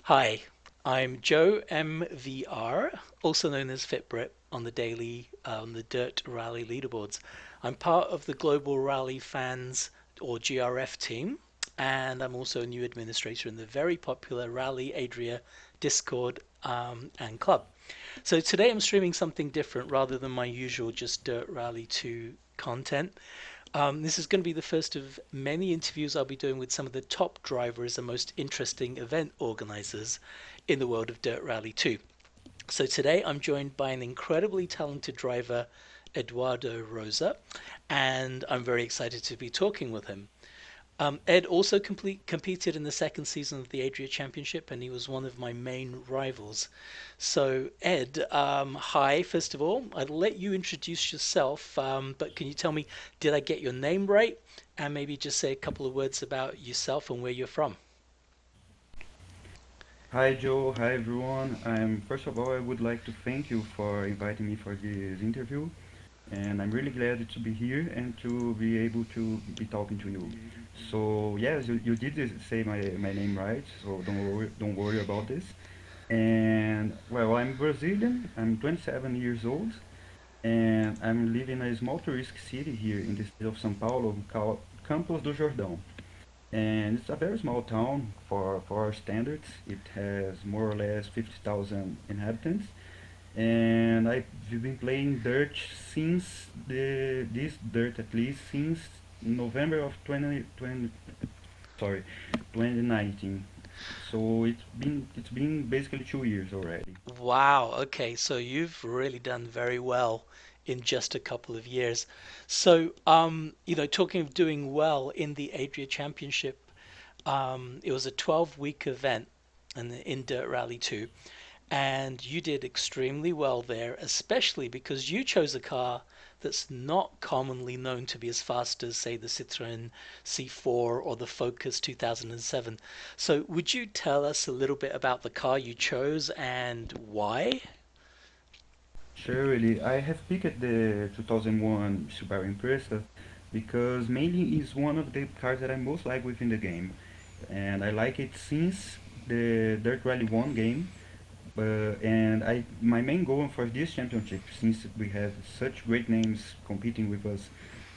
Hi, I'm Joe MVR, also known as Fitbrit on the daily on the Dirt Rally leaderboards. I'm part of the Global Rally Fans or GRF team, and I'm also a new administrator in the very popular Rally Adria Discord and club. So today I'm streaming something different rather than my usual just Dirt Rally 2 content. This is going to be the first of many interviews I'll be doing with some of the top drivers and most interesting event organizers in the world of Dirt Rally 2. So today I'm joined by an incredibly talented driver, Eduardo Rosa, and I'm very excited to be talking with him. Ed also competed in the second season of the Adria Championship, and he was one of my main rivals. So, Ed, hi, first of all. I'll let you introduce yourself, but can you tell me, did I get your name right? And maybe just say a couple of words about yourself and where you're from. Hi Joe, hi everyone. First of all, I would like to thank you for inviting me for this interview, and I'm really glad to be here and to be able to be talking to you. So yes, you did say my name right, so don't worry about this. And well, I'm Brazilian. I'm 27 years old, and I'm living in a small tourist city here in the state of São Paulo called Campos do Jordão. And it's a very small town for our standards. It has more or less 50,000 inhabitants. And I've been playing dirt since this dirt at least since November of 2019. So it's been basically 2 years already. Wow, okay, so you've really done very well in just a couple of years. So, talking of doing well in the Adria Championship, it was a 12-week event in Dirt Rally 2, and you did extremely well there, especially because you chose a car that's not commonly known to be as fast as, say, the Citroën C4 or the Focus 2007. So, would you tell us a little bit about the car you chose and why? Surely, I have picked the 2001 Subaru Impreza because mainly it's one of the cars that I most like within the game, and I like it since the Dirt Rally 1 game. And my main goal for this championship, since we have such great names competing with us,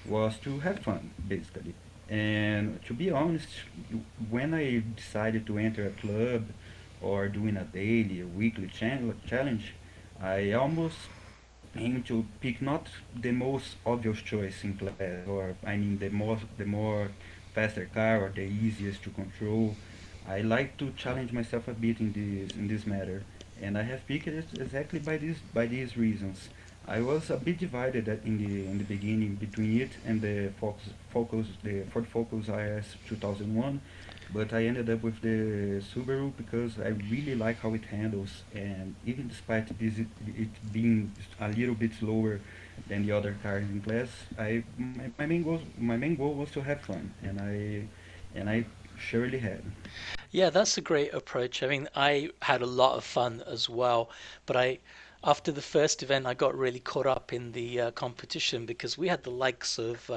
was to have fun, basically. And to be honest, when I decided to enter a club or doing a daily, a weekly challenge, I almost aim to pick not the most obvious choice in class, or I mean the more faster car or the easiest to control. I like to challenge myself a bit in this matter, and I have picked it exactly by these reasons. I was a bit divided in the beginning between it and the Ford Focus IS 2001, but I ended up with the Subaru because I really like how it handles, and even despite it being a little bit slower than the other cars in class, my main goal was to have fun, and I surely had. Yeah, that's a great approach. I mean, I had a lot of fun as well, but after the first event, I got really caught up in the competition because we had the likes of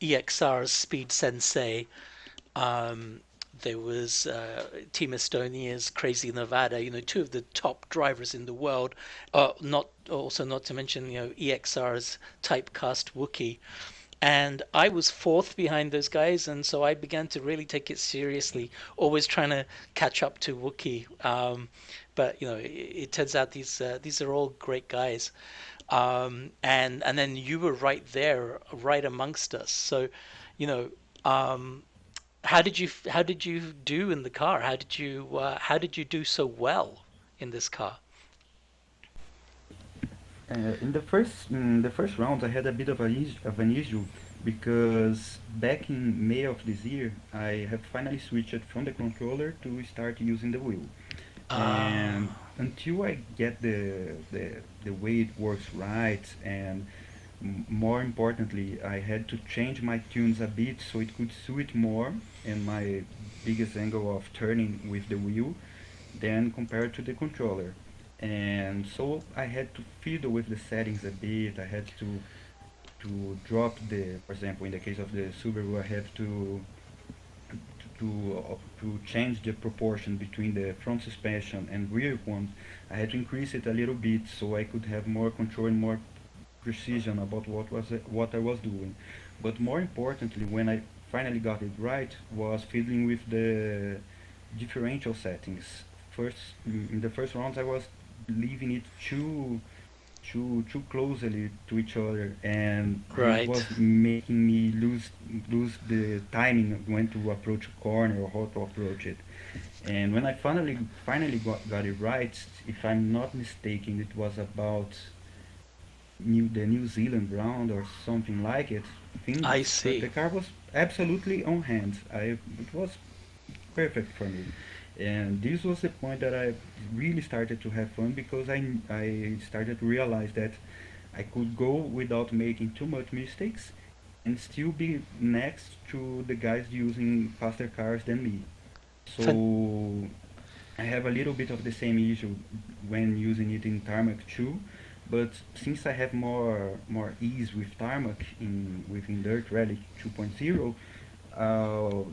EXR's Speed Sensei. Um, there was Team Estonia's Crazy Nevada. Two of the top drivers in the world. Not to mention EXR's Typecast Wookie. And I was fourth behind those guys, and so I began to really take it seriously, always trying to catch up to Wookie. But it turns out these are all great guys, and then you were right there, right amongst us. So, you know, um, how did you do in the car? How did you do so well in this car? In the first round, I had a bit of an issue because back in May of this year, I have finally switched from the controller to start using the wheel. And Ah, until I get the way it works right, and more importantly, I had to change my tunes a bit so it could suit more and my biggest angle of turning with the wheel than compared to the controller. And so I had to fiddle with the settings a bit. I had to drop for example, in the case of the Subaru, I have to to change the proportion between the front suspension and rear one, I had to increase it a little bit so I could have more control and more precision about what I was doing. But more importantly, when I finally got it right, was fiddling with the differential settings. First, in the first rounds, I was leaving it too closely to each other, and this Right. was making me lose the timing of when to approach a corner or how to approach it. And when I finally got it right, if I'm not mistaken, it was about the New Zealand round or something like it. I The see. car was absolutely on hand. It was perfect for me. And this was the point that I really started to have fun because I started to realize that I could go without making too much mistakes and still be next to the guys using faster cars than me. Fan- So I have a little bit of the same issue when using it in tarmac too, but since I have more ease with tarmac in within Dirt Rally 2.0,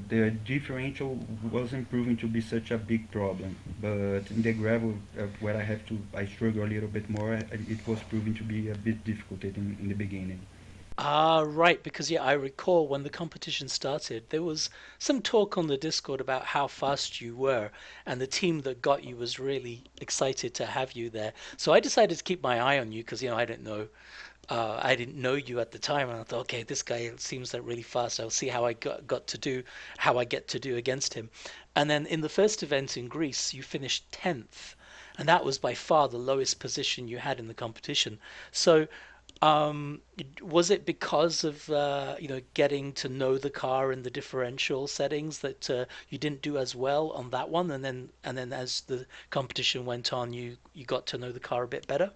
the differential wasn't proving to be such a big problem. But in the gravel, where I struggle a little bit more, it was proving to be a bit difficult in the beginning. Ah, right, because yeah, I recall when the competition started, there was some talk on the Discord about how fast you were, and the team that got you was really excited to have you there. So I decided to keep my eye on you because I didn't know you at the time, and I thought, okay, this guy seems like really fast. I'll see how how I get to do against him. And then in the first event in Greece, you finished 10th, and that was by far the lowest position you had in the competition. So, was it because of getting to know the car and the differential settings that you didn't do as well on that one, and then as the competition went on, you got to know the car a bit better?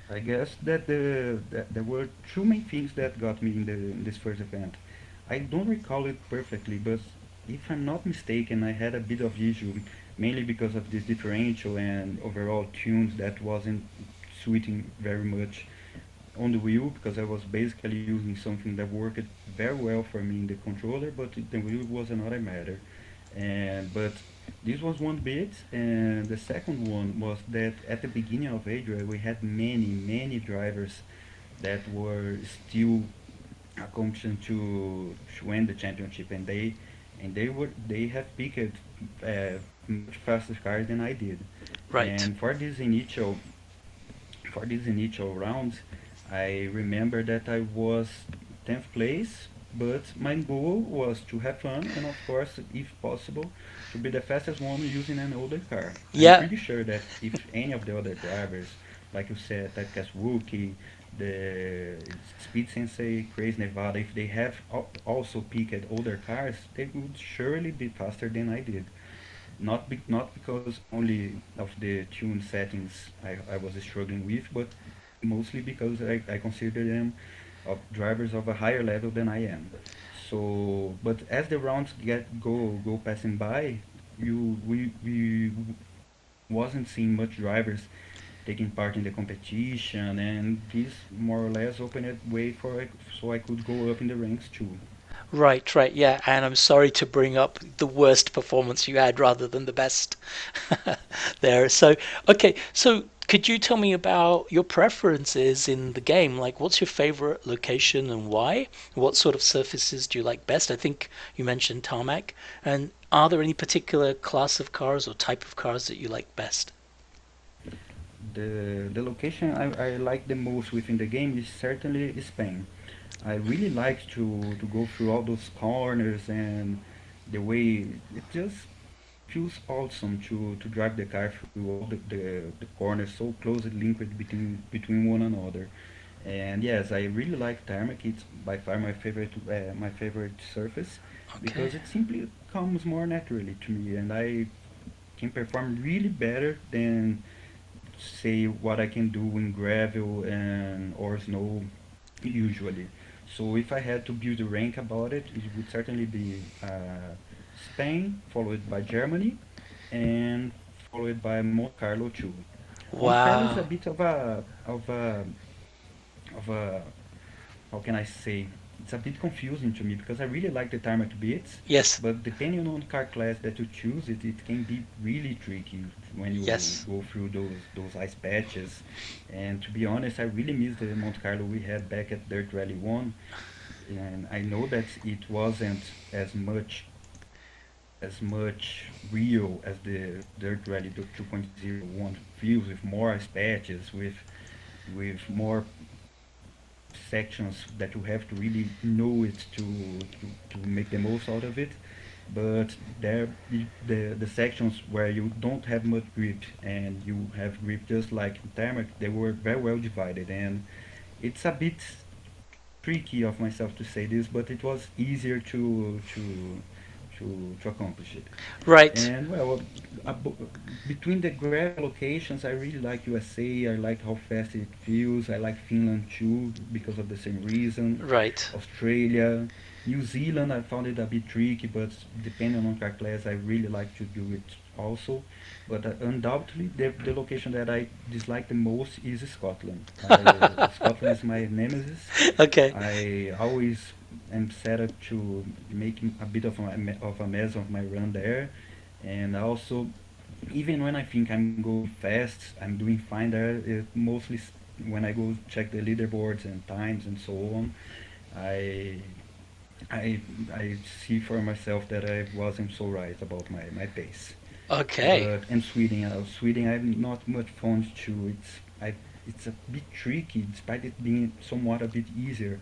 I guess that there were two main things that got me in this first event. I don't recall it perfectly, but if I'm not mistaken, I had a bit of issue, mainly because of this differential and overall tunes that wasn't suiting very much on the wheel, because I was basically using something that worked very well for me in the controller, but the wheel was another matter. And but this was one bit, and the second one was that at the beginning of Adria we had many drivers that were still accomplishing to win the championship, and they have picked much faster cars than I did. Right. And for these initial rounds, I remember that I was 10th place, but my goal was to have fun and, of course, if possible, to be the fastest one using an older car. I'm Yeah. pretty sure that if any of the other drivers, like you said, Typecast Wookie, the Speed Sensei, Crazy Nevada, if they have also picked older cars, they would surely be faster than I did. Not because only of the tune settings I was struggling with, but mostly because I consider them of drivers of a higher level than I am. So, but as the rounds go passing by, we wasn't seeing much drivers taking part in the competition, and this more or less opened a way for so I could go up in the ranks too. Right, right, yeah. And I'm sorry to bring up the worst performance you had rather than the best there. So, okay, so could you tell me about your preferences in the game? Like, what's your favorite location and why? What sort of surfaces do you like best? I think you mentioned tarmac. And are there any particular class of cars or type of cars that you like best? The location I like the most within the game is certainly Spain. I really like to go through all those corners, and the way it just feels awesome to drive the car through all the corners so closely linked between one another. And yes, I really like tarmac. It's by far my favorite surface Okay. because it simply comes more naturally to me, and I can perform really better than say what I can do in gravel and or snow usually. So if I had to build a rank about it, it would certainly be Spain, followed by Germany, and followed by Monte Carlo too. Monte Carlo is a Wow. bit of a how can I say? it's a bit confusing to me because I really like the tarmac bits, Yes. but depending on car class that you choose, it can be really tricky when you Yes. go through those ice patches. And to be honest, I really miss the Monte Carlo we had back at Dirt Rally 1, and I know that it wasn't as much real as the Dirt Rally 2.0 one feels, with more ice patches, with more sections that you have to really know it to make the most out of it. But there, the sections where you don't have much grip and you have grip just like in tarmac, they were very well divided, and it's a bit tricky of myself to say this, but it was easier to accomplish it. Right. And well, abo- between the gravel locations, I really like USA. I like how fast it feels. I like Finland too because of the same reason. Right. Australia, New Zealand, I found it a bit tricky, but depending on car class, I really like to do it also. But undoubtedly, the location that I dislike the most is Scotland. Scotland is my nemesis. Okay. I always am set up to making a bit of a mess of my run there, and also even when I think I'm going fast, I'm doing fine there. Mostly when I go check the leaderboards and times and so on, I I I see for myself that I wasn't so right about my pace. Okay. But in Sweden I'm not much fond to. It's a bit tricky, despite it being somewhat a bit easier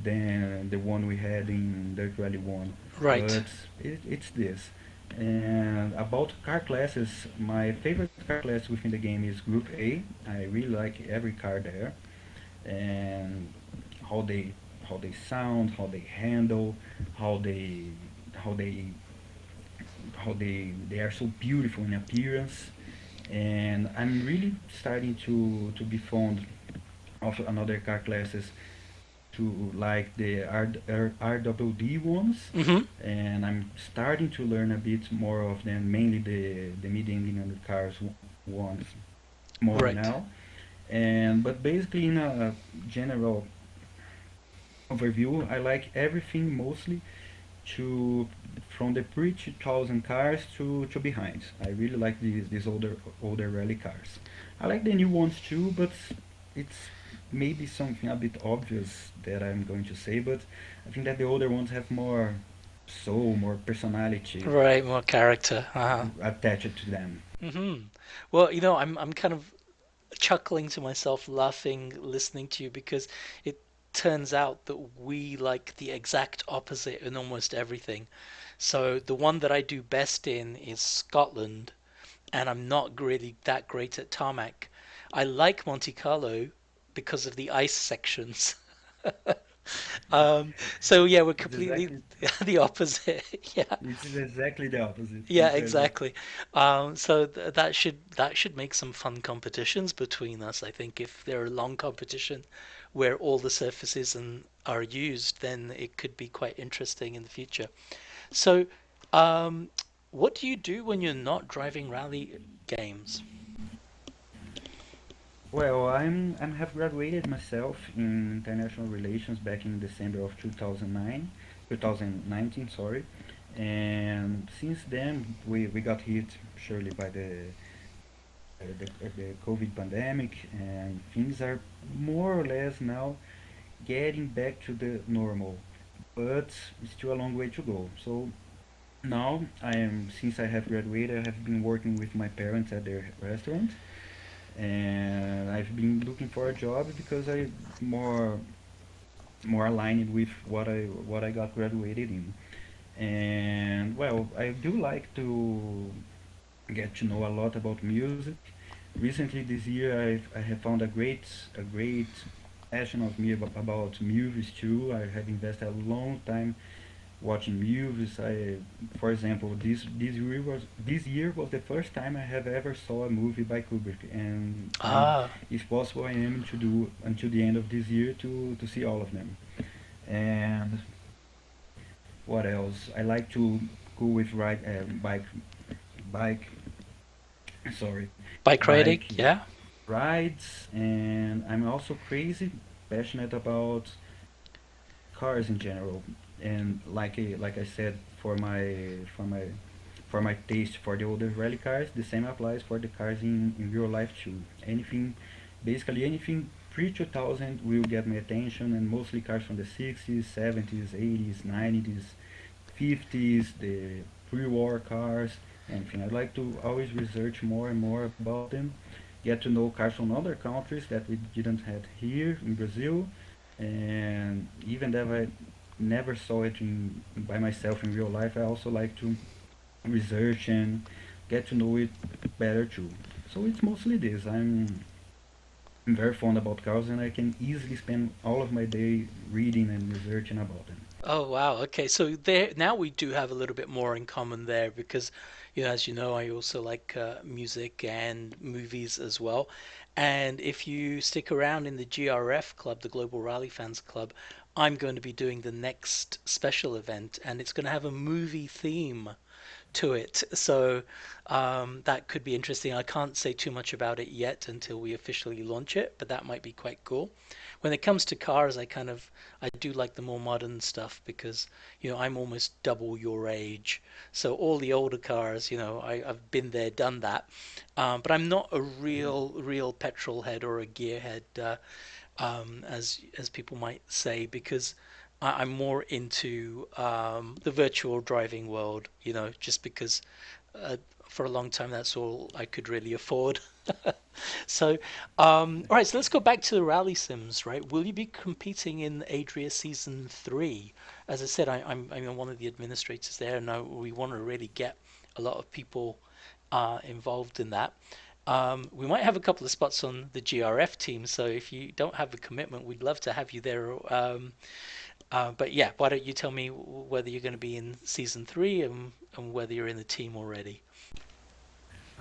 than the one we had in Dirt Rally 1. Right. But it's this. And about car classes, my favorite car class within the game is Group A. I really like every car there, and how they how they sound, how they handle, how they how they how they are so beautiful in appearance. And I'm really starting to be fond of another car classes, to like the RWD ones, Mm-hmm. and I'm starting to learn a bit more of them, mainly the mid-engine cars ones more Right. now. And but basically, in a general overview, I like everything mostly to from the pre 2000 cars to behind. I really like these older rally cars. I like the new ones too, but it's maybe something a bit obvious that I'm going to say, but I think that the older ones have more soul, more personality Right. More character. Uh-huh. attached to them. Mm-hmm. Well, I'm kind of chuckling to myself, laughing, listening to you because it turns out that we like the exact opposite in almost everything. So the one that I do best in is Scotland, and I'm not really that great at tarmac. I like Monte Carlo because of the ice sections. So yeah, we're It's completely exactly the opposite. Yeah, it's exactly the opposite. yeah, Incredible. exactly. So that should make some fun competitions between us. I think if there are long competition where all the surfaces are used, then it could be quite interesting in the future. So, um, what do you do when you're not driving rally games? Well, I'm have graduated myself in international relations back in December of 2019, sorry. And since then, we got hit surely by the COVID pandemic, and things are more or less now getting back to the normal, but it's still a long way to go. So now since I have graduated, I have been working with my parents at their restaurant, and I've been looking for a job because I more more aligned with what I got graduated in. And well, I do like to get to know a lot about music. Recently this year, I have found a great passion of me about movies too. I have invested a long time watching movies. For example, this year was the first time I have ever saw a movie by Kubrick, and Ah, if possible, I aim to do until the end of this year to see all of them. And what else? I like to go with ride bike. Sorry, bike riding, bike yeah. rides, and I'm also crazy passionate about cars in general. And like I said, for my for my taste for the older rally cars, the same applies for the cars in real life too. Anything, basically anything pre 2000 will get my attention, and mostly cars from the 60s, 70s, 80s, 90s, 50s, the pre-war cars, anything. I'd like to always research more and more about them, get to know cars from other countries that we didn't have here in Brazil, and even though I never saw it by myself in real life, I also like to research and get to know it better too. So it's mostly this. I'm very fond about cars, and I can easily spend all of my day reading and researching about them. Oh wow. Okay. So there now we do have a little bit more in common there because, as you know, I also like music and movies as well. And if you stick around in the GRF club, the Global Rally Fans Club, I'm going to be doing the next special event, and it's going to have a movie theme to it. So that could be interesting. I can't say too much about it yet until we officially launch it, but that might be quite cool. When it comes to cars, I do like the more modern stuff because I'm almost double your age, so all the older cars, I've been there, done that. But I'm not a real petrol head or a gearhead, as people might say, because I'm more into the virtual driving world. Just because uh, for a long time that's all I could really afford. So, all right, so let's go back to the rally sims, right? Will you be competing in Adria Season 3? As I said, I'm one of the administrators there, and we want to really get a lot of people involved in that. We might have a couple of spots on the GRF team, so if you don't have a commitment, we'd love to have you there. But yeah, why don't you tell me whether you're going to be in Season 3 and whether you're in the team already?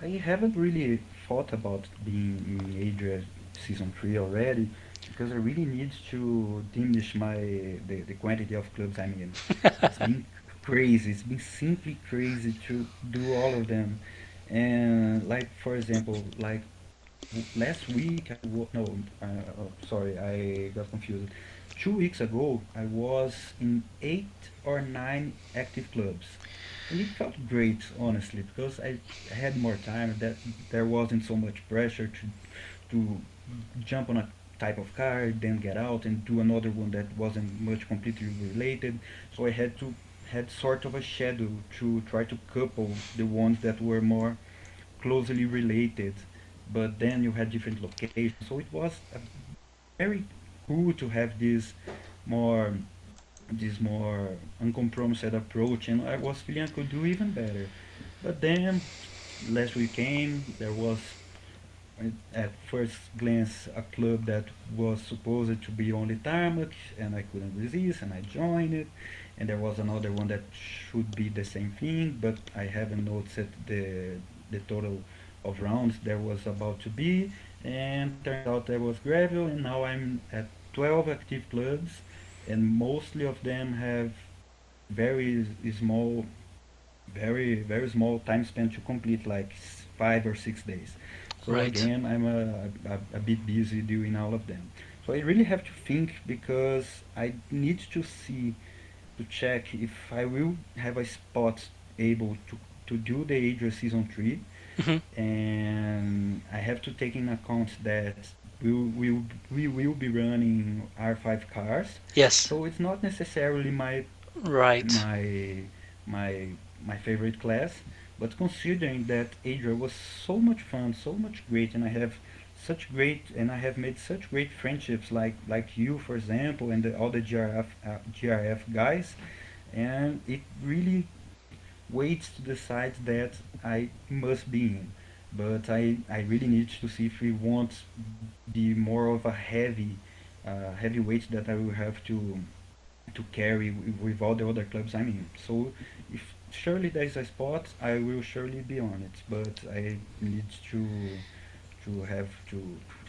I haven't really thought about being in Adria season 3 already because I really need to diminish the quantity of clubs I'm in. It's been crazy. It's been simply crazy to do all of them. And like for example, like last week no, sorry, I got confused. 2 weeks ago, I was in 8 or 9 active clubs, and it felt great, honestly, because I had more time. That there wasn't so much pressure to jump on a type of car, then get out and do another one that wasn't much completely related. So I had sort of a schedule to try to couple the ones that were more closely related, but then you had different locations. So it was very cool to have more this more uncompromised approach, and I was feeling I could do even better. But then last weekend there was at first glance a club that was supposed to be only tarmac, and I couldn't resist, and I joined it. And there was another one that should be the same thing, but I haven't noticed the total of rounds there was about to be. And turned out there was gravel, and now I'm at 12 active clubs, and mostly of them have very small, very small time spent to complete, like 5 or 6 days. So Right. again, I'm a bit busy doing all of them. So I really have to think because I need to see to check if I will have a spot able to do the Adria season 3, Hmm. and I have to take in account that we will be running R5 cars, Yes. so it's not necessarily Right. my my my favorite class. But considering that Adria was so much fun, so much great, and I have made such great friendships, like you, for example, and all the GRF guys, and it really weights to the side that I must be in. But I really need to see if we want be more of a heavy weight that I will have to carry with all the other clubs I'm in. So if surely there is a spot, I will surely be on it. But I need to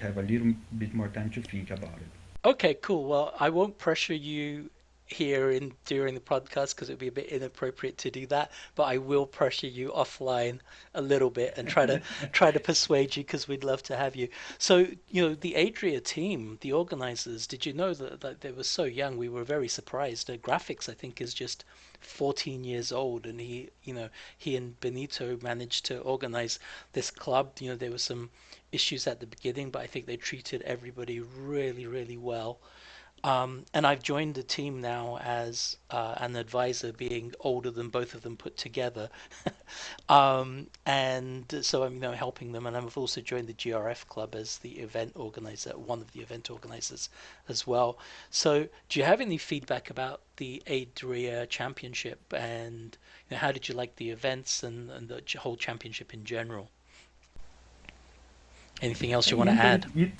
have a little bit more time to think about it. Okay, cool. Well, I won't pressure you here in during the podcast because it would be a bit inappropriate to do that. But I will pressure you offline a little bit and try to persuade you because we'd love to have you. So, the Adria team, the organizers, did you know that they were so young? We were very surprised. Graphics, I think, is just 14 years old, and he and Benito managed to organize this club. There were some issues at the beginning, but I think they treated everybody really, really well. And I've joined the team now as an advisor, being older than both of them put together. And so I'm, helping them, and I've also joined the GRF club as the event organizer, one of the event organizers as well. So, do you have any feedback about the Adria Championship, and how did you like the events and the whole championship in general? Anything else I you want to entered add? it.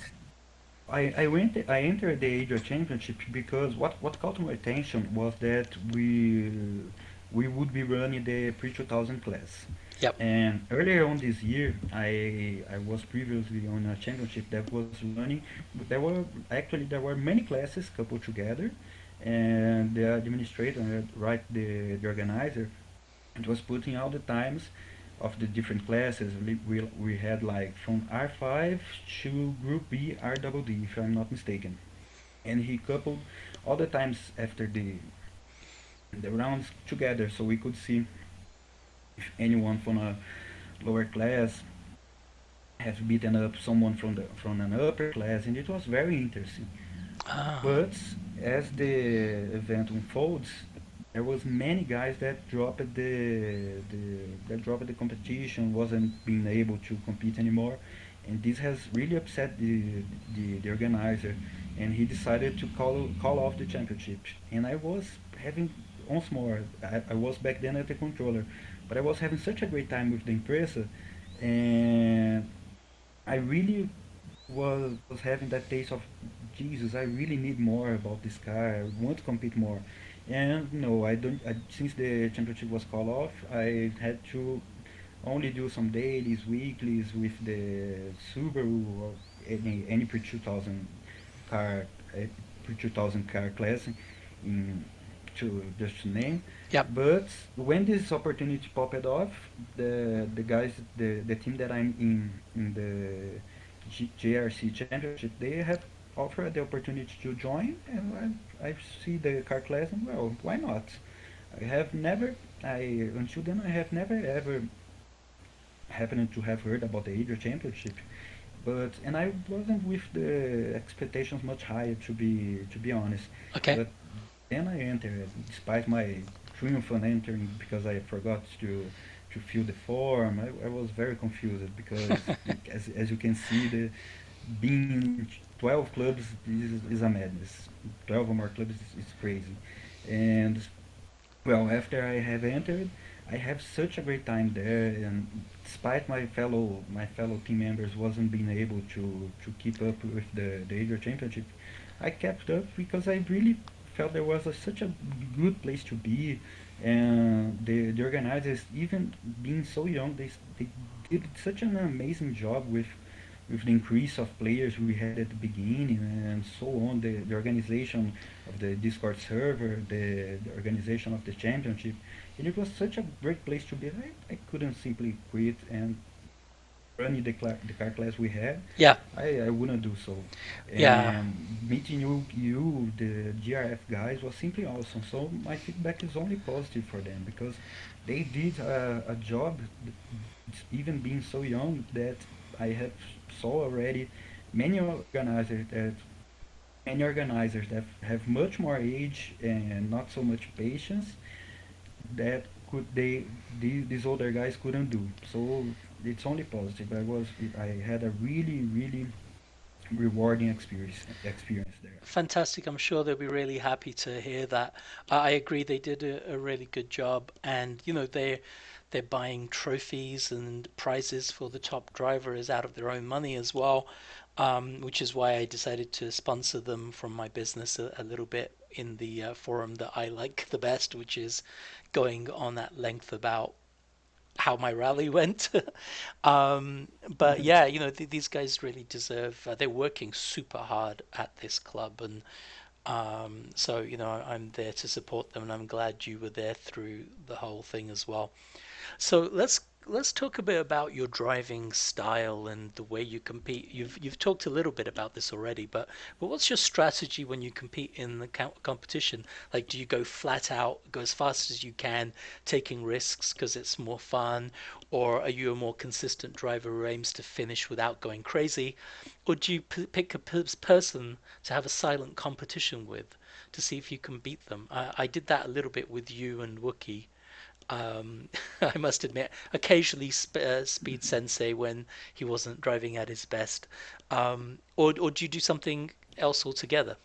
I entered the Adria Championship because what caught my attention was that we would be running the pre 2000 class. Yep. And earlier on this year, I was previously on a championship that was running. There were many classes coupled together, and the administrator, right, the organizer, it was putting all the times of the different classes. We had like from R5 to Group B R double D, if I'm not mistaken. And he coupled all the times after the rounds together, so we could see if anyone from a lower class has beaten up someone from an upper class, and it was very interesting. Ah, But as the event unfolds, there was many guys that dropped the competition, wasn't being able to compete anymore, and this has really upset the organizer, and he decided to call off the championship. And I was having once more, I was back then at the controller, but I was having such a great time with the Impresa, and I really was having that taste of Jesus. I really need more about this car. I want to compete more. And no, I don't. Since the championship was called off, I had to only do some dailies, weeklies with the Subaru or any pre 2000 car, pre 2000 car class, in to just to name. yep. But when this opportunity popped off, the guys, the team that I'm in the JRC Championship, they have offered the opportunity to join, and I see the car class, and well, why not? I have never, I until then I have never ever happened to have heard about the Adria Championship, but and I wasn't with the expectations much higher, to be honest. Okay. But then I entered, despite my triumph on entering because I forgot to fill the form. I was very confused because as you can see, the being 12 clubs is a madness. 12 or more clubs is crazy. And well, after I have entered, I have such a great time there, and despite my fellow team members wasn't being able to keep up with the Adria Championship, I kept up because I really felt there was such a good place to be, and the organizers, even being so young, they did such an amazing job with the increase of players we had at the beginning and so on, the organization of the Discord server, the organization of the championship, and it was such a great place to be. I couldn't simply quit and running the car class we had. Yeah. I wouldn't do so. Yeah. And meeting the GRF guys, was simply awesome. So my feedback is only positive for them because they did a job, even being so young, that I have saw already many organizers that have much more age and not so much patience that these older guys couldn't do. So it's only positive. I had a really really rewarding experience there. Fantastic. I'm sure they'll be really happy to hear that. I agree they did a really good job, and they're buying trophies and prizes for the top drivers out of their own money as well, which is why I decided to sponsor them from my business a little bit in the forum that I like the best, which is going on at length about how my rally went. But yeah, these guys really deserve. They're working super hard at this club, and So, I'm there to support them, and I'm glad you were there through the whole thing as well. So let's talk a bit about your driving style and the way you compete. You've talked a little bit about this already, but what's your strategy when you compete in the competition? Like, do you go flat out, go as fast as you can, taking risks because it's more fun, or are you a more consistent driver who aims to finish without going crazy, or do you pick a person to have a silent competition with to see if you can beat them? I did that a little bit with you and Wookie. um, I must admit, occasionally Speed Sensei when he wasn't driving at his best. Or do you do something else altogether?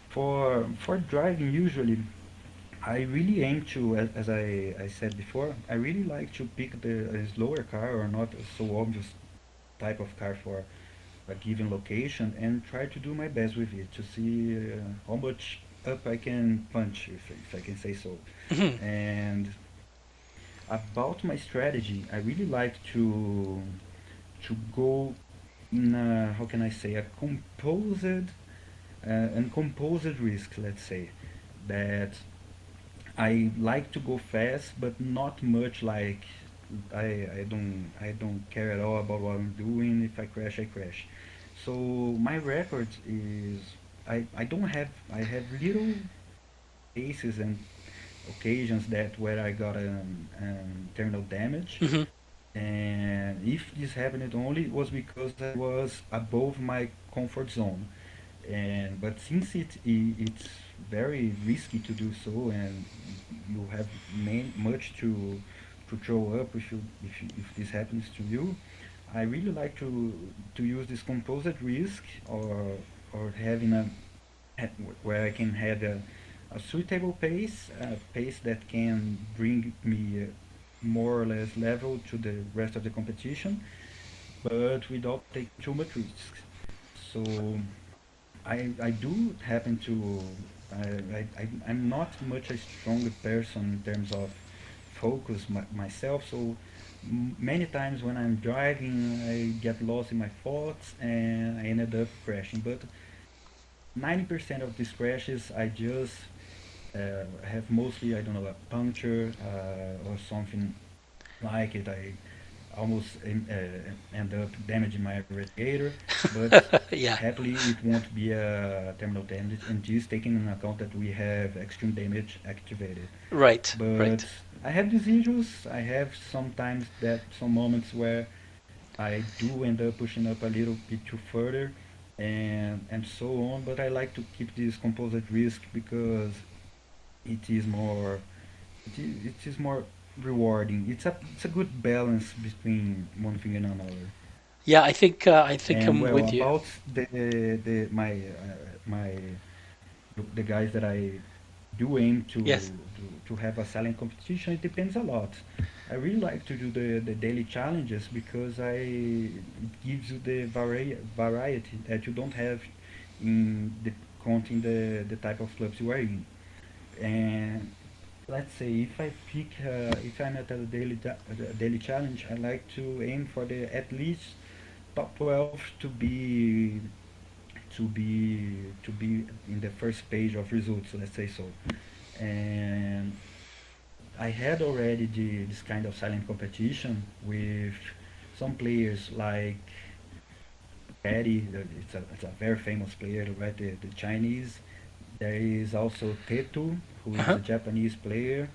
For driving, usually I really aim to, as I said before, I really like to pick a slower car or not so obvious type of car for a given location and try to do my best with it to see how much up I can punch, if I can say so. And about my strategy, I really like to go in a, how can I say, a composed risk, let's say, that I like to go fast, but not much like I don't care at all about what I'm doing. If I crash, I crash. So my record is I don't have I have little cases and occasions that where I got terminal damage, Hmm. and if this happened only was because I was above my comfort zone. And but since it's very risky to do so, and you have much to throw up if this happens to you, I really like to use this composite risk, or having where I can have a suitable pace, a pace that can bring me more or less level to the rest of the competition, but without taking too much risks. So I do happen to I'm not much a stronger person in terms of focus myself. So many times when I'm driving, I get lost in my thoughts and I ended up crashing. But 90% of these crashes, I just have mostly, I don't know, a puncture or something like it. I almost end up damaging my radiator, but Yeah. happily it won't be a terminal damage, and this taking into account that we have extreme damage activated. Right. But Right. I have these issues. I have sometimes that some moments where I do end up pushing up a little bit too further, and so on. But I like to keep this composite risk because it is more it is more rewarding. It's a good balance between one thing and another. Yeah. I think And I'm well, with you. about the my the guys that I do aim Yes. to have a silent competition, it depends a lot. I really like to do the daily challenges because it gives you the variety that you don't have in the counting the type of clubs you are in. And let's say if I pick if I'm at a daily challenge, I like to aim for the at least top 12 to be in the first page of results, let's say so. And I had already this kind of silent competition with some players like Patty. It's a very famous player, right? The Chinese. There is also Tetu, who is Uh-huh. a Japanese player,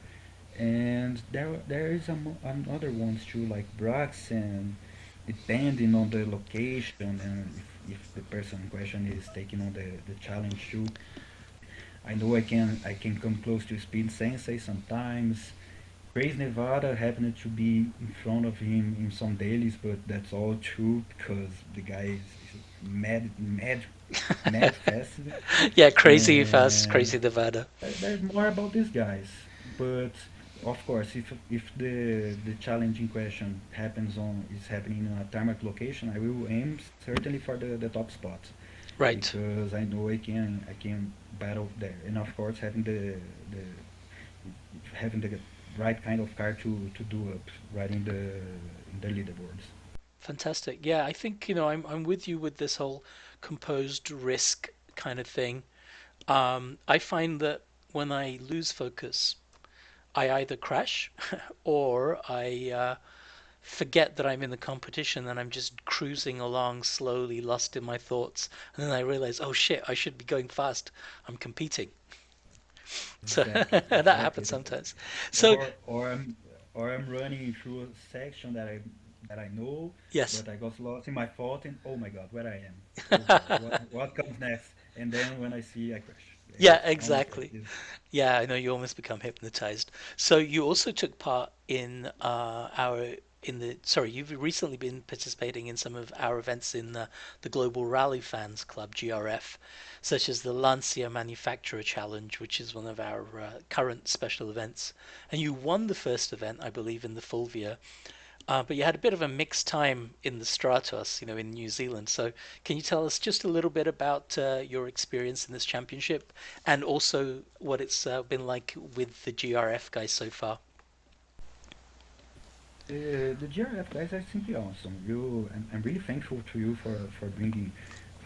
and there is another ones too, like Brax, and depending on the location and if the person in question is taking on the challenge too. I know I can come close to Speed Sensei sometimes. Crazy Nevada happened to be in front of him in some dailies, but that's all true because the guy is mad, mad, mad fast. Yeah. Crazy fast. And Crazy Nevada. there's more about these guys. But of course, if the challenging question is happening in a tarmac location, I will aim certainly for the top spots Right. because I know I can battle there. And of course, having the right kind of car to do up right in the leaderboards. Fantastic. Yeah, I think, I'm with you with this whole composed risk kind of thing. I find that when I lose focus, I either crash or I forget that I'm in the competition and I'm just cruising along slowly, lost in my thoughts. And then I realize, oh shit, I should be going fast. I'm competing. So Exactly, that exactly. happens sometimes. So, Or I'm running through a section that I know, yes. but I got lost in my thought and oh my god, where I am. Oh god, what comes next? And then when I see, I crash. Yeah, It's almost like exactly. this. Yeah, I know you almost become hypnotized. So you also took part in you've recently been participating in some of our events in the Global Rally Fans Club (GRF), such as the Lancia Manufacturer Challenge, which is one of our current special events. And you won the first event, I believe, in the Fulvia, but you had a bit of a mixed time in the Stratos, in New Zealand. So, can you tell us just a little bit about your experience in this championship and also what it's been like with the GRF guys so far? The GRF guys are simply awesome. I'm really thankful to you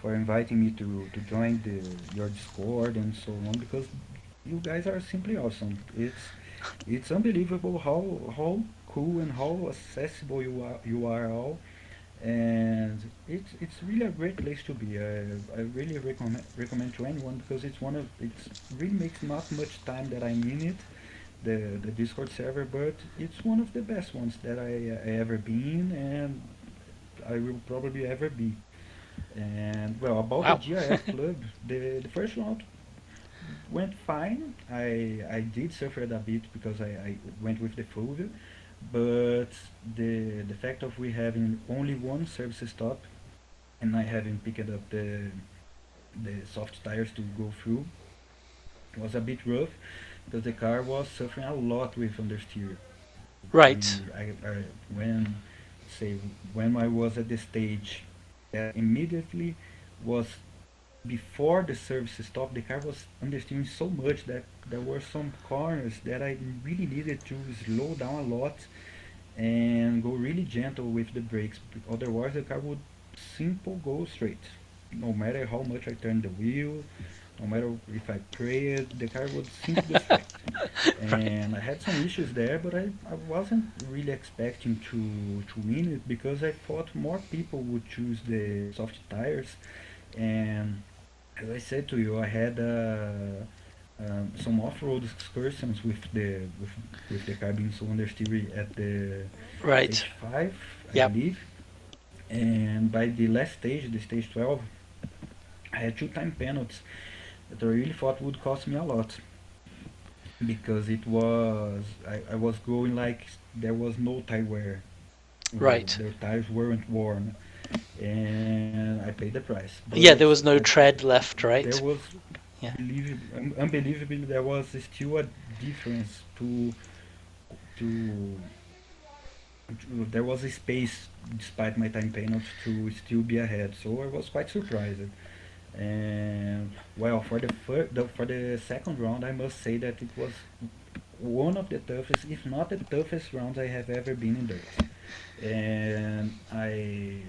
for inviting me to join your Discord and so on because you guys are simply awesome. It's unbelievable how cool and how accessible you are all, and it's really a great place to be. I really recommend to anyone because it's really makes not much time that I'm in it, the Discord server, but it's one of the best ones that I ever been and I will probably ever be. And well, about the Wow. GRF club, the first round went fine. I did suffer a bit because I went with the Fulvia, but the fact of we having only one service stop and I having picked up the soft tires to go through was a bit rough because the car was suffering a lot with understeer. Right. I when say when I was at the stage that immediately was before the service stop, the car was understeering so much that there were some corners that I really needed to slow down a lot and go really gentle with the brakes. Otherwise, the car would simple go straight. No matter how much I turned the wheel, no matter if I prayed, the car would simply go straight. Right. And I had some issues there, but I wasn't really expecting to win it because I thought more people would choose the soft tires. And as I said to you, I had some off-road excursions with the car being so understeery at the Right. stage 5, I Yep. believe. And by the last stage, the stage 12, I had two time penalties that I really thought would cost me a lot because I was going like there was no tire wear. Right. The tires weren't worn, and I paid the price. Yeah, But there was no at, tread left, there right? was Yeah. unbelievably there was still a difference to there was a space despite my time penalty to still be ahead. So I was quite surprised. And well, for the second round, I must say that it was one of the toughest, if not the toughest rounds I have ever been in dirt. And I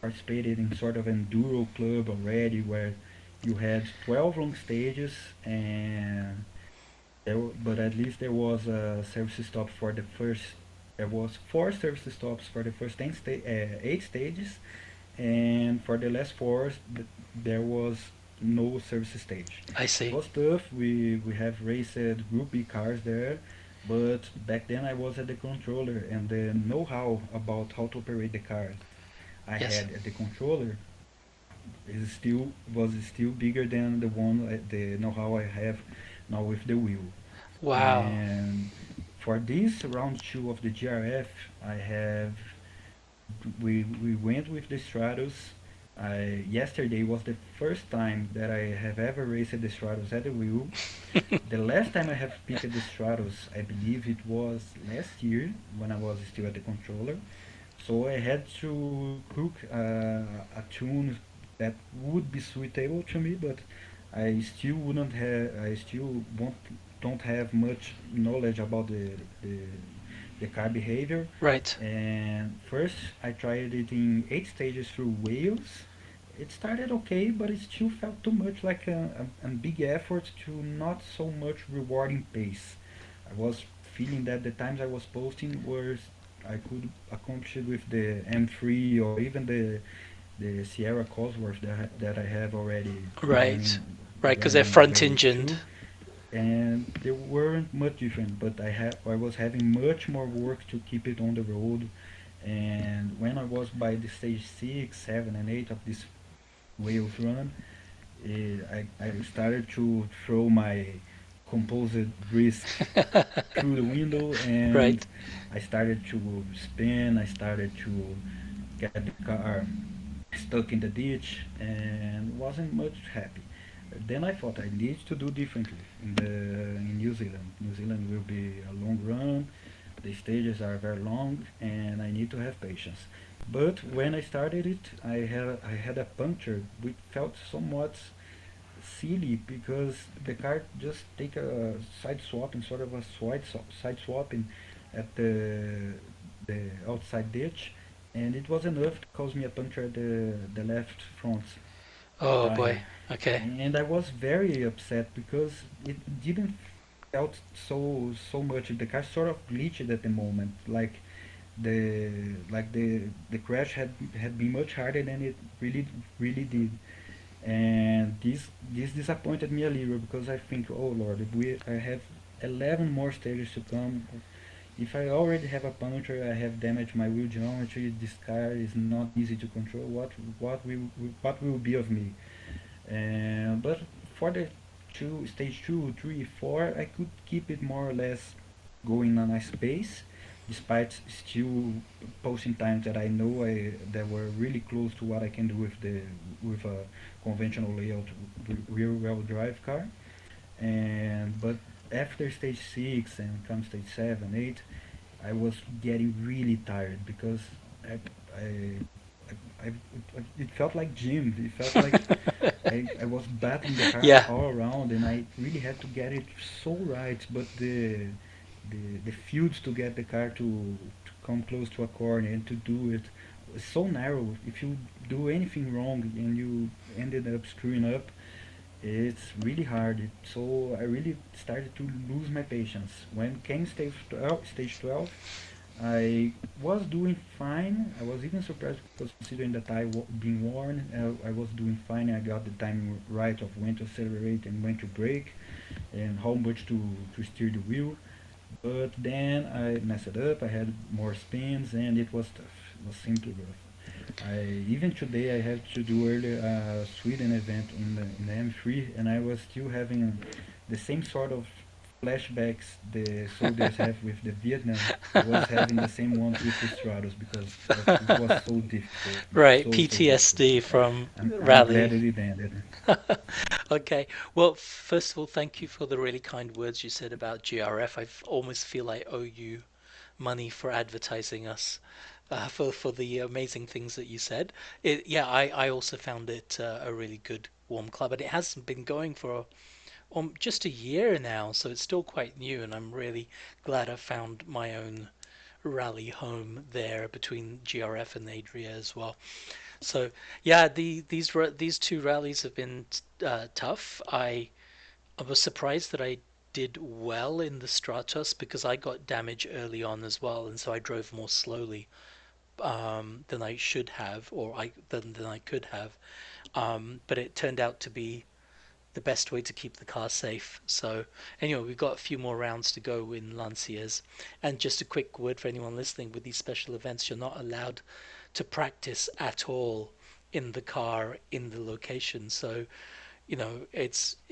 participated in sort of enduro club already where you had 12 long stages and but at least there was a service stop for the first. There was four service stops for the first 8 stages, and for the last four, there was no service stage. I It see. was tough. We have raced Group B cars there, but back then I was at the controller, and the know-how about how to operate the car I Yes. had at the controller was still bigger than the know-how I have now with the wheel. Wow. And for this round two of the GRF, I have we went with the Stratos. Yesterday was the first time that I have ever raced the Stratos at the wheel. The last time I have picked the Stratos, I believe it was last year when I was still at the controller. So I had to cook a tune that would be suitable to me, but I still won't, don't have much knowledge about the the car behavior. Right. And first, I tried it in 8 stages through Wales. It started okay, but it still felt too much like a big effort to not so much rewarding pace. I was feeling that the times I was posting were I could accomplish it with the M3 or even the Sierra Cosworth that I have already Right. running Right, because they're running front race engined. too, and they weren't much different. But I was having much more work to keep it on the road, and when I was by the stage 6, 7, and 8 of this Wales run, I started to throw my composed risk through the window, and Right. I started to spin. I started to get the car stuck in the ditch and wasn't much happy. Then I thought I need to do differently in New Zealand. New Zealand will be a long run. The stages are very long, and I need to have patience. But when I started it, I had a puncture which felt somewhat silly because the car just take a side swapping, sort of a side swapping at the outside ditch, and it was enough to cause me a puncture at the left front Oh boy. tire. Okay. And I was very upset because it didn't felt so much. The car sort of glitched at the moment, the crash had been much harder than it really did. And this disappointed me a little because I think, oh Lord, I have 11 more stages to come. If I already have a puncture, I have damaged my wheel geometry. This car is not easy to control. What will be of me? But for the stage 2, 3, 4, I could keep it more or less going on a nice pace, despite still posting times that I know that were really close to what I can do with a conventional layout rear-wheel drive car. And but after stage 6 and come stage 7, 8, I was getting really tired because I, I, it felt like gym. It felt like I was battling the car Yeah. all around, and I really had to get it so right. But the field to get the car to come close to a corner and to do it was so narrow. If you do anything wrong and you ended up screwing up, it's really hard. So I really started to lose my patience. When came stage 12, I was doing fine. I was even surprised because considering the tire being worn, I was doing fine. I got the timing right of when to accelerate and when to brake, and how much to steer the wheel. But then I messed it up. I had more spins, and it was tough. It was simply rough. Even today I had to do earlier a Sweden event in the M3, and I was still having the same sort of flashbacks the soldiers have with the Vietnam. I was having the same ones with the Stratos because it was so difficult, Right. so difficult. PTSD from I'm glad rally. that it ended. Okay. Well, first of all, thank you for the really kind words you said about GRF. I almost feel I owe you money for advertising us, for the amazing things that you said. Yeah, I also found it a really good warm club, and it hasn't been going for just a year now, so it's still quite new, and I'm really glad I found my own rally home there between GRF and Adria as well. So yeah, these two rallies have been tough. I was surprised that I did well in the Stratos because I got damage early on as well, and so I drove more slowly than I should have, or than I could have. But it turned out to be the best way to keep the car safe. So anyway, we've got a few more rounds to go in Lanciers. And just a quick word for anyone listening: with these special events, you're not allowed to practice at all in the car in the location. So it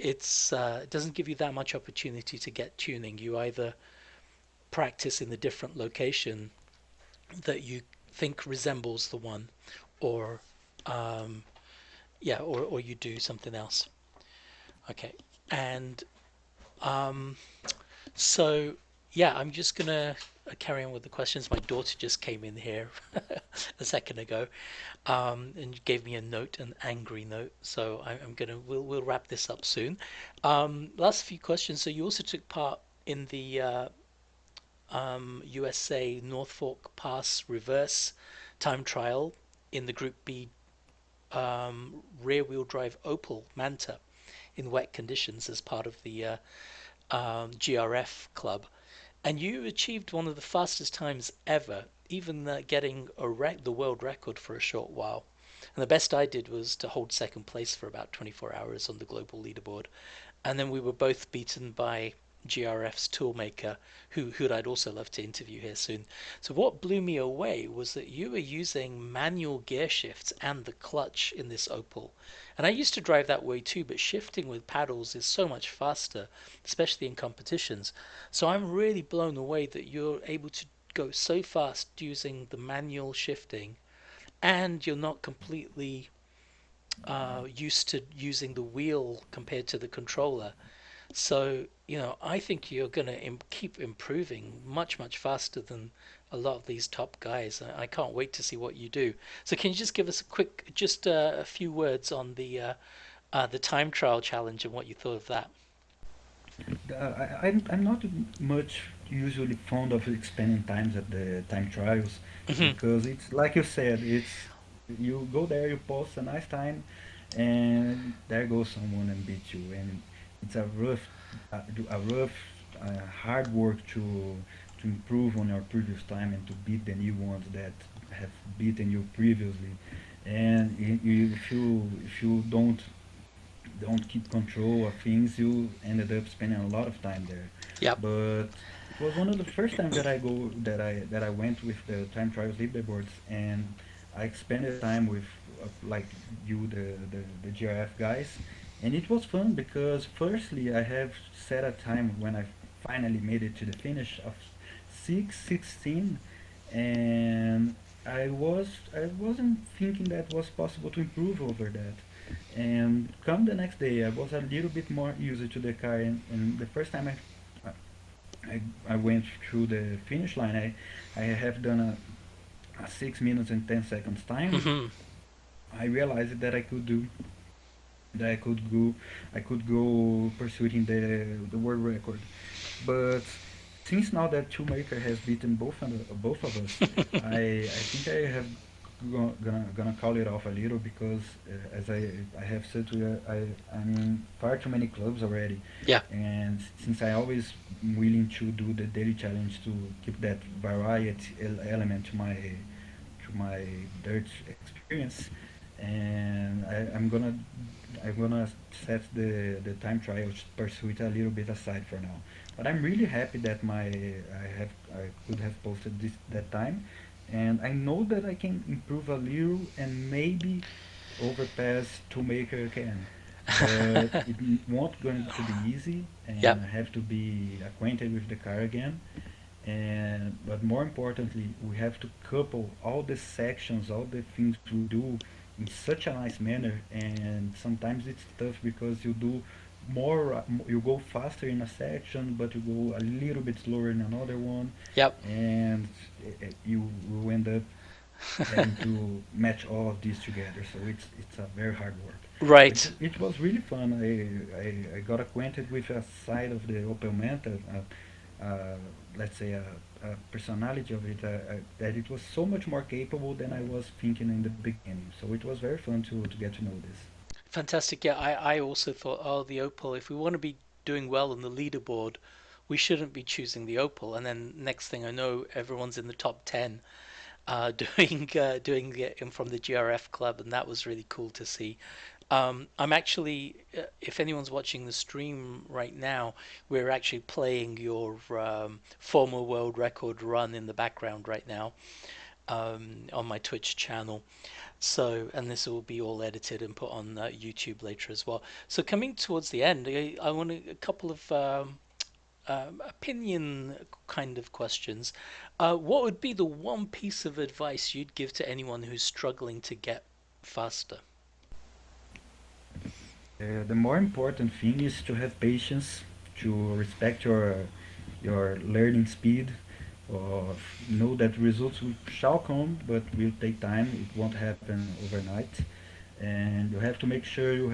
doesn't give you that much opportunity to get tuning. You either practice in the different location that you think resembles the one, or um, yeah, or you do something else. Okay, and um, so yeah, I'm just gonna carry on with the questions. My daughter just came in here a second ago, and gave me a note, an angry note. So I'm gonna we'll wrap this up soon. Last few questions. So you also took part in the USA North Fork Pass reverse time trial in the Group B rear wheel drive Opel Manta in wet conditions as part of the GRF club. And you achieved one of the fastest times ever, even getting the world record for a short while. And the best I did was to hold second place for about 24 hours on the global leaderboard. And then we were both beaten by GRF's toolmaker, who'd I'd also love to interview here soon. So what blew me away was that you were using manual gear shifts and the clutch in this Opel. And I used to drive that way too, but shifting with paddles is so much faster, especially in competitions. So I'm really blown away that you're able to go so fast using the manual shifting, and you're not completely used to using the wheel compared to the controller. So, I think you're going to keep improving much, much faster than a lot of these top guys. I can't wait to see what you do. So, can you just give us just a few words on the time trial challenge and what you thought of that? I'm not much usually fond of expanding times at the time trials Hmm. because it's like you said, it's you go there, you post a nice time, and there goes someone and beat you, and it's a rough, hard work to improve on your previous time and to beat the new ones that have beaten you previously, and if you don't keep control of things, you ended up spending a lot of time there. Yep. But it was one of the first times that I went with the time trials leaderboards, and I expanded time with like you, the GRF guys, and it was fun because firstly I have set a time when I finally made it to the finish of 6:16, and I wasn't thinking that was possible to improve over that. And come the next day, I was a little bit more used to the car, and the first time I went through the finish line, I have done a 6 minutes and 10 seconds time. Hmm. I realized that I could go pursuing the world record. But since now that Shoemaker has beaten both of us, I think I have gonna call it off a little because as I have said to you, I'm in far too many clubs already, Yeah. and since I always willing to do the daily challenge to keep that variety element to my dirt experience, and I'm gonna set the time trial pursuit a little bit aside for now. But I'm really happy that I could have posted that time, and I know that I can improve a little and maybe overpass Toolmaker can. But it won't going to be easy, and Yep. I have to be acquainted with the car again. And but more importantly, we have to couple all the sections, all the things we do in such a nice manner. And sometimes it's tough because you do you go faster in a section, but you go a little bit slower in another one, Yep. and you will end up having to match all of these together. So it's a very hard work. But Right. it was really fun. I got acquainted with a side of the Opel Manta, let's say a personality of it, that it was so much more capable than I was thinking in the beginning. So it was very fun to get to know this. Fantastic. Yeah, I also thought, oh, the Opal, if we want to be doing well on the leaderboard, we shouldn't be choosing the Opal. And then next thing I know, everyone's in the top 10 doing it from the GRF club, and that was really cool to see. I'm actually, if anyone's watching the stream right now, we're actually playing your former world record run in the background right now on my Twitch channel. So, and this will be all edited and put on YouTube later as well. So, coming towards the end, I want a couple of opinion kind of questions. What would be the one piece of advice you'd give to anyone who's struggling to get faster? The more important thing is to have patience, to respect your learning speed, or know that results shall come, but will take time. It won't happen overnight, and you have to make sure you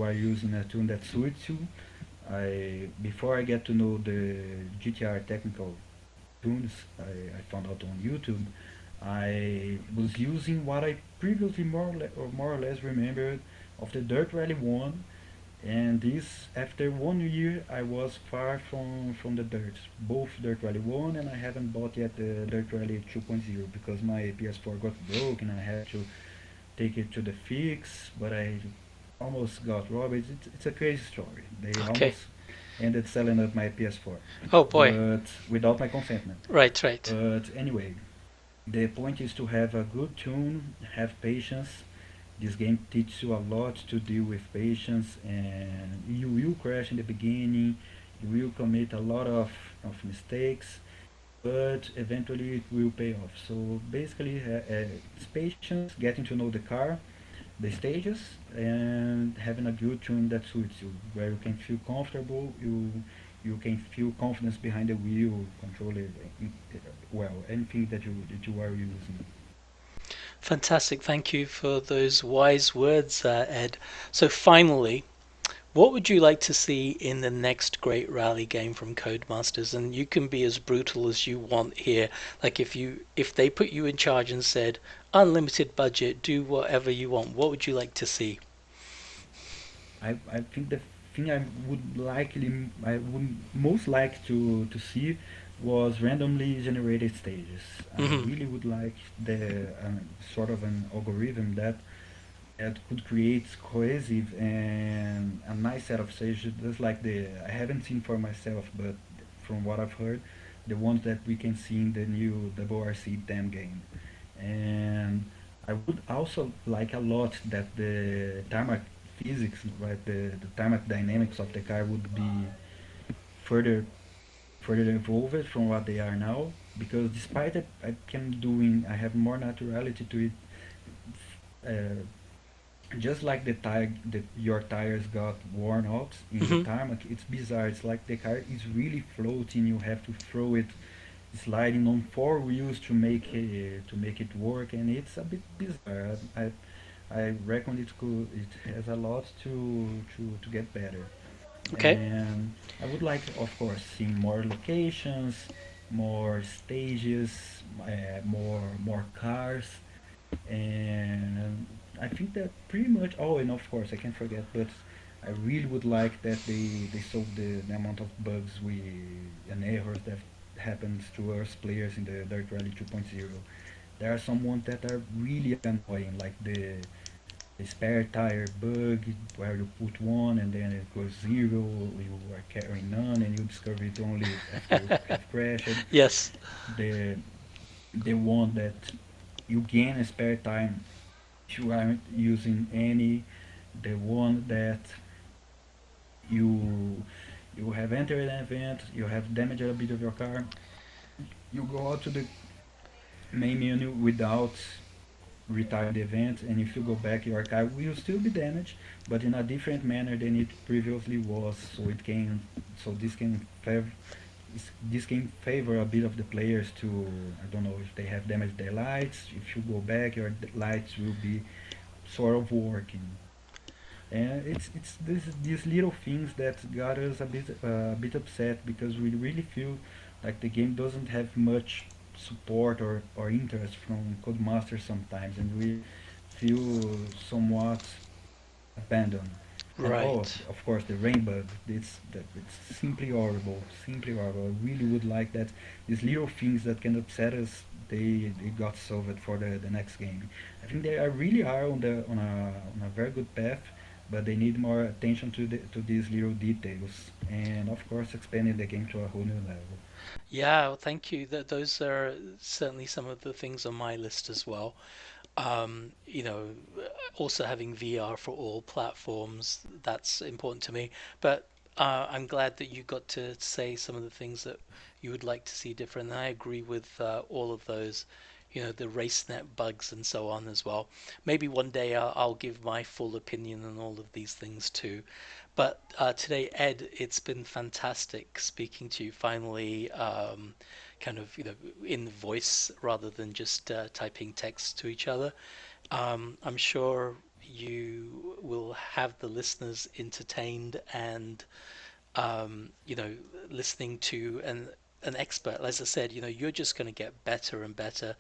are using a tune that suits you. I before I get to know the GTR technical tunes I found out on YouTube, I was using what I previously more or less remembered of the Dirt Rally 1, and this after 1 year I was far from the Dirt, both Dirt Rally 1 and I haven't bought yet the Dirt Rally 2.0 because my PS4 got broke and I had to take it to the fix, but I almost got robbed. It's a crazy story. They Okay. almost ended selling up my PS4, Oh boy. but without my consentment. Right, right. But anyway, the point is to have a good tune, have patience. This game teaches you a lot to deal with patience, and you will crash in the beginning. You will commit a lot of mistakes, but eventually it will pay off. So basically, it's patience, getting to know the car, the stages, and having a good tune that suits you, where you can feel comfortable, you can feel confidence behind the wheel, control it well, anything that you are using. Fantastic. Thank you for those wise words, Ed. So finally, what would you like to see in the next great rally game from Codemasters? And you can be as brutal as you want here. Like if they put you in charge and said unlimited budget, do whatever you want, what would you like to see? I think the thing I would most like to see was randomly generated stages. I Hmm. really would like the sort of an algorithm that could create cohesive and a nice set of stages, just like the I haven't seen for myself, but from what I've heard, the ones that we can see in the new WRC 10 game. And I would also like a lot that the tarmac physics, right, the tarmac dynamics of the car would be further further evolved from what they are now. Because despite that, I have more naturality to it. Uh, just like your tires got worn out in the Hmm. tarmac, it's bizarre. It's like the car is really floating. You have to throw it sliding on four wheels to make it work, and it's a bit bizarre. I reckon it has a lot to get better, Okay. and I would like, of course, see more locations, more stages, more cars, and I think that pretty much. Oh, and of course, I can't forget, but I really would like that they solve the amount of bugs we and errors that happens to us players in the Dirt Rally 2.0. There are some ones that are really annoying, like the spare tire bug, where you put one and then it goes zero, you are carrying none, and you discover it only after you have crashed. Yes. The the one that you gain a spare time if you aren't using any, the one that you you have entered an event, you have damaged a bit of your car, you go out to the main menu without retiring the event, and if you go back, your car will still be damaged, but in a different manner than it previously was. So this can favor a bit of the players to, I don't know, if they have damaged their lights. If you go back, your lights will be sort of working. And it's these little things that got us a bit upset because we really feel like the game doesn't have much support or interest from Codemasters sometimes, and we feel somewhat abandoned. And oh, Right. of course, the rain bug. It's simply horrible, simply horrible. I really would like that these little things that can upset us, they got solved for the next game. I think they are really are on a very good path, but they need more attention to these little details, and of course, expanding the game to a whole new level. Yeah, well, thank you. Those are certainly some of the things on my list as well. You know, also having VR for all platforms, that's important to me. But I'm glad that you got to say some of the things that you would like to see different. And I agree with all of those, the RaceNet bugs and so on as well. Maybe one day I'll give my full opinion on all of these things too. But today, Ed, it's been fantastic speaking to you finally, kind of, in voice rather than just typing text to each other. I'm sure you will have the listeners entertained and you know, listening to an expert. As I said, you know, you're just going to get better and better,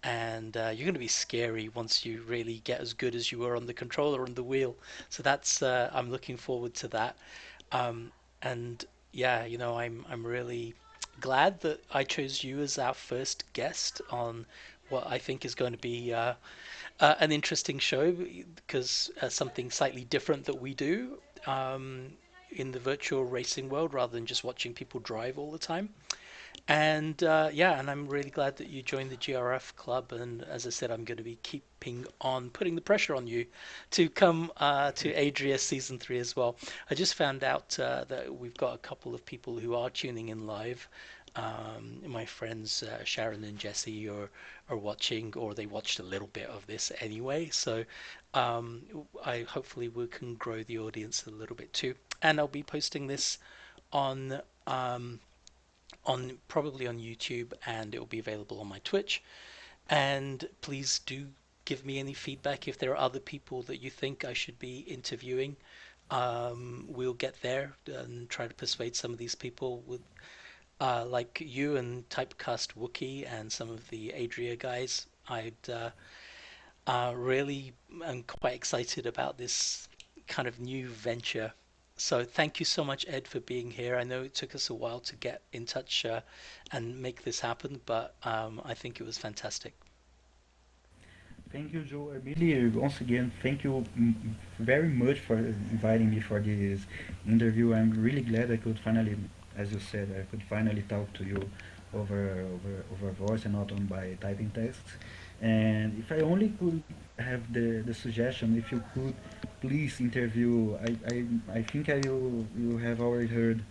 and you're going to be scary once you really get as good as you were on the controller and the wheel. So that's I'm looking forward to that. Um, and yeah, you know, I'm really glad that I chose you as our first guest on what I think is going to be an interesting show because something slightly different that we do in the virtual racing world rather than just watching people drive all the time. And yeah, and I'm really glad that you joined the GRF club. And as I said, I'm going to be keeping on putting the pressure on you to come to Adria season 3 as well. I just found out that we've got a couple of people who are tuning in live. My friends Sharon and Jesse are watching, or they watched a little bit of this anyway. So I hopefully we can grow the audience a little bit too. And I'll be posting this on probably on YouTube, and it will be available on my Twitch. And please do give me any feedback if there are other people that you think I should be interviewing. We'll get there and try to persuade some of these people with like you and Typecast Wookie and some of the Adria guys. I'd really am quite excited about this kind of new venture. So thank you so much, Ed, for being here. I know it took us a while to get in touch and make this happen, but I think it was fantastic. Thank you, Joe. I really, once again, thank you very much for inviting me for this interview. I'm really glad I could finally, as you said, I could finally talk to you over voice and not on by typing texts. And if I only could have the suggestion, if you could please interview, I think you have already heard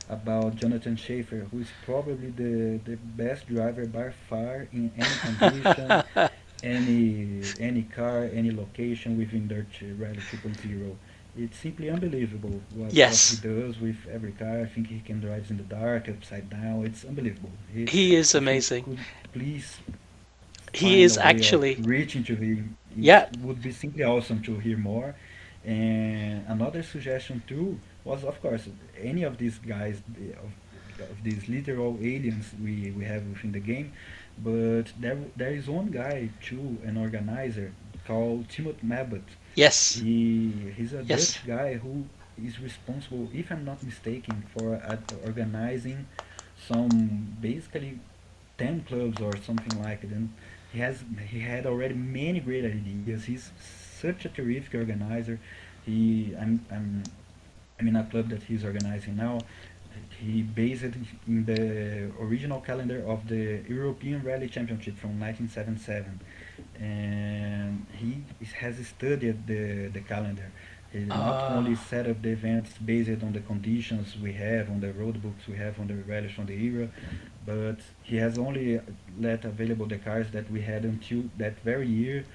about Jonathan Schaefer, who is probably the best driver by far in any condition, any car, any location within Dirt Rally 000. It's simply unbelievable what he Yes, does with every car. I think he can drive in the dark, upside down. It's unbelievable. he is If you amazing. could please He find is a way of actually, reaching to him, it yeah, would be simply awesome to hear more. And another suggestion too was, of course, any of these guys, of these literal aliens we have within the game, but there is one guy too, an organizer called Timothy Mabbott. yes, He's a yes. Dutch guy who is responsible, if I'm not mistaken, for organizing some basically 10 clubs or something like it. And he had already many great ideas. He's such a terrific organizer. He I'm in a club that he's organizing now. He based it in the original calendar of the European Rally Championship from 1977, and he has studied the calendar. He not only Uh, set up the events based on the conditions we have, on the road books we have, on the rallies from the era, but he has only let available the cars that we had until that very year.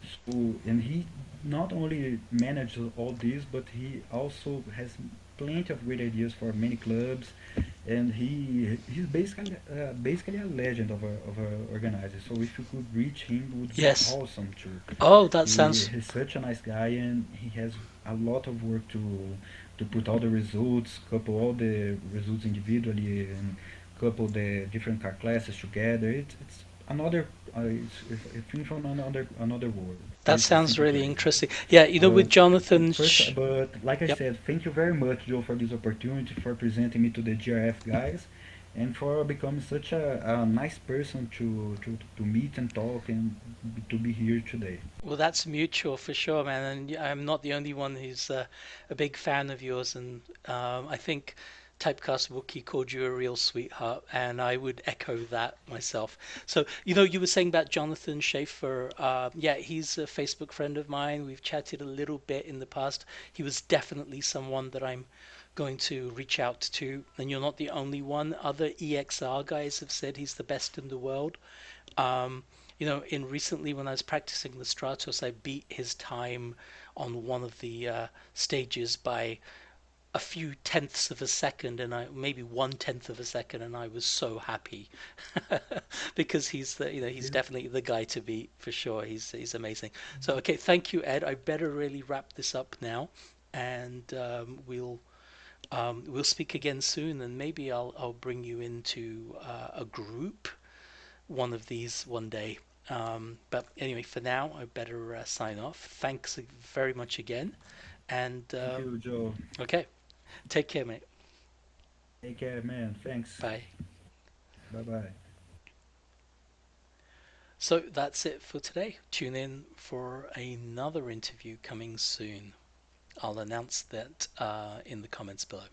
So, and he not only manages all this, but he also has plenty of great ideas for many clubs, and he's basically a legend of a organizer. So if you could reach him, it would be yes. awesome too. Oh, that sounds He's such a nice guy, and he has a lot of work to put all the results, couple all the results individually, and couple the different car classes together. It's another it's a thing from another world. that It's sounds simply really crazy. interesting. Yeah, you know, with But Jonathan, but like I yep. said, thank you very much, Joe, for this opportunity, for presenting me to the GRF guys, and for becoming such a nice person to meet and talk and to be here today. Well, that's mutual for sure, man. And I'm not the only one who's a big fan of yours. And I think Typecast Wookie called you a real sweetheart, and I would echo that myself. So, you know, you were saying about Jonathan Schaefer. Yeah, he's a Facebook friend of mine. We've chatted a little bit in the past. He was definitely someone that I'm going to reach out to. And you're not the only one. Other EXR guys have said he's the best in the world. Um, you know, in recently when I was practicing the Stratos, I beat his time on one of the stages by a few tenths of a second, and I maybe 1/10 of a second, and I was so happy because he's the he's Yeah. definitely the guy to beat for sure. He's amazing. So okay, thank you, Ed. I better really wrap this up now, and We'll speak again soon, and maybe I'll bring you into a group one of these one day. But anyway, for now, I better sign off. Thanks very much again, and Thank you, Joe. okay, take care, mate. Take care, man. Thanks. Bye. Bye bye. So that's it for today. Tune in for another interview coming soon. I'll announce that in the comments below.